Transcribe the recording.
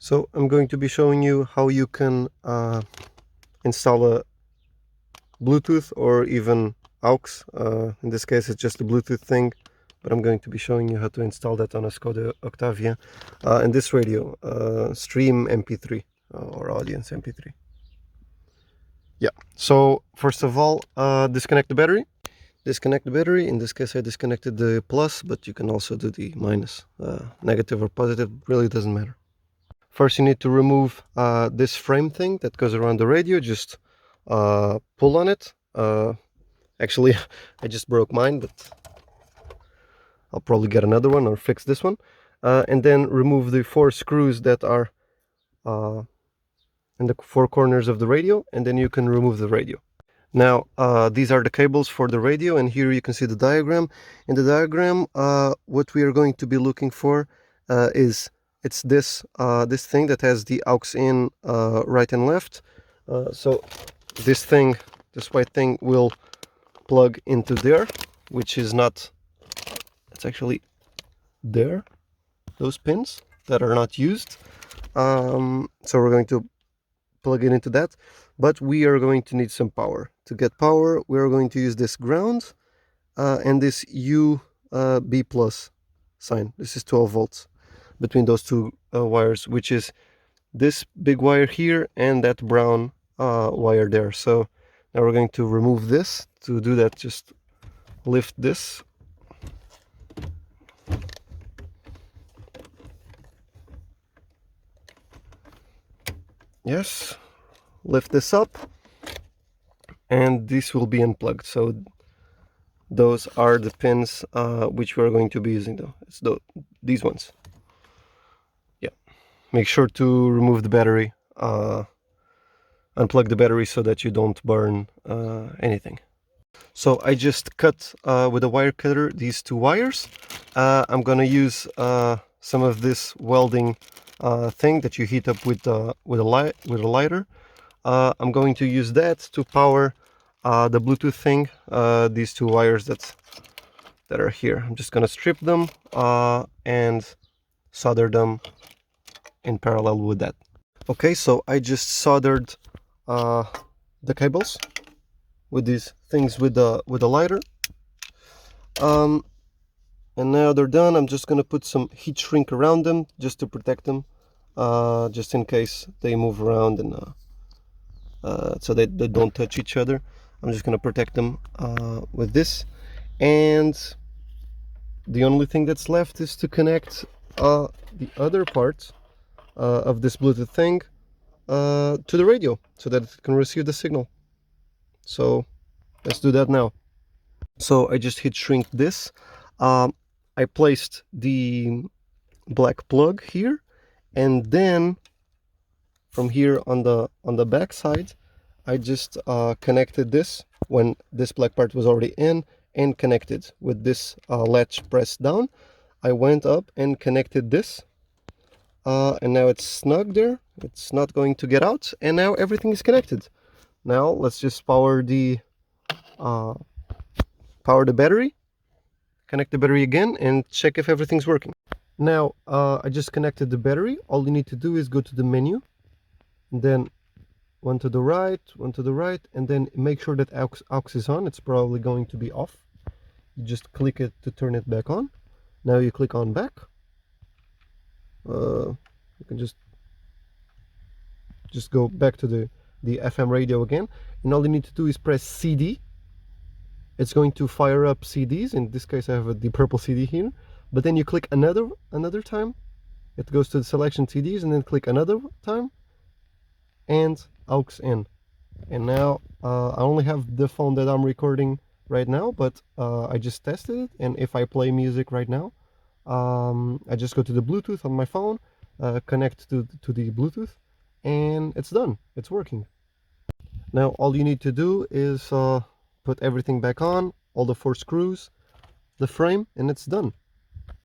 So I'm going to be showing you how you can install a Bluetooth or even AUX. In this case it's just a Bluetooth thing, but I'm going to be showing you how to install that on a Skoda Octavia and this radio, Stream MP3 or Audience MP3. Yeah, so first of all, disconnect the battery. Disconnect the battery. In this case I disconnected the plus, but you can also do the minus. Negative or positive, really doesn't matter. First you need to remove this frame thing that goes around the radio. Just pull on it. Actually I just broke mine, but I'll probably get another one or fix this one. And then remove the 4 screws that are in the 4 corners of the radio, and then you can remove the radio. Now these are the cables for the radio, and here you can see the diagram. In the diagram what we are going to be looking for is this thing that has the AUX in right and left. So this white thing will plug into there, which is not, it's actually there, those pins that are not used. So we're going to plug it into that, but we are going to need some power. To get power, we are going to use this ground and this USB plus sign. This is 12 volts between those two wires, which is this big wire here and that brown wire there. So now we're going to remove this. To do that, just lift this. Yes, lift this up, and this will be unplugged. So those are the pins which we are going to be using, though. It's these ones. Yeah, make sure to remove the battery, unplug the battery so that you don't burn anything. So I just cut with a wire cutter these 2 wires. I'm gonna use some of this welding thing that you heat up with a lighter. I'm going to use that to power the Bluetooth thing. These 2 wires that are here. I'm just gonna strip them and solder them in parallel with that. Okay, so I just soldered the cables with these things with the lighter. And now they're done. I'm just gonna put some heat shrink around them just to protect them, just in case they move around, and so they don't touch each other. I'm just gonna protect them with this, and the only thing that's left is to connect the other part of this Bluetooth thing to the radio so that it can receive the signal. So let's do that now. So I just heat shrink this. I placed the black plug here, and then from here on the back side I just connected this when this black part was already in, and connected with this latch pressed down. I went up and connected this, and now it's snug there. It's not going to get out, and now everything is connected. Now let's just power the battery, connect the battery again, and check if everything's working. Now I just connected the battery. All you need to do is go to the menu, and then one to the right, and then make sure that AUX is on. It's probably going to be off. You just click it to turn it back on. Now you click on back. You can just go back to the FM radio again, and all you need to do is press CD. It's going to fire up CDs. In this case I have the purple CD here, but then you click another time, it goes to the selection CDs, and then click another time, and AUX in. And now I only have the phone that I'm recording right now, but I just tested it, and if I play music right now, I just go to the Bluetooth on my phone, connect to the Bluetooth, and it's done. It's working. Now all you need to do is put everything back on, all the 4 screws, the frame, and it's done.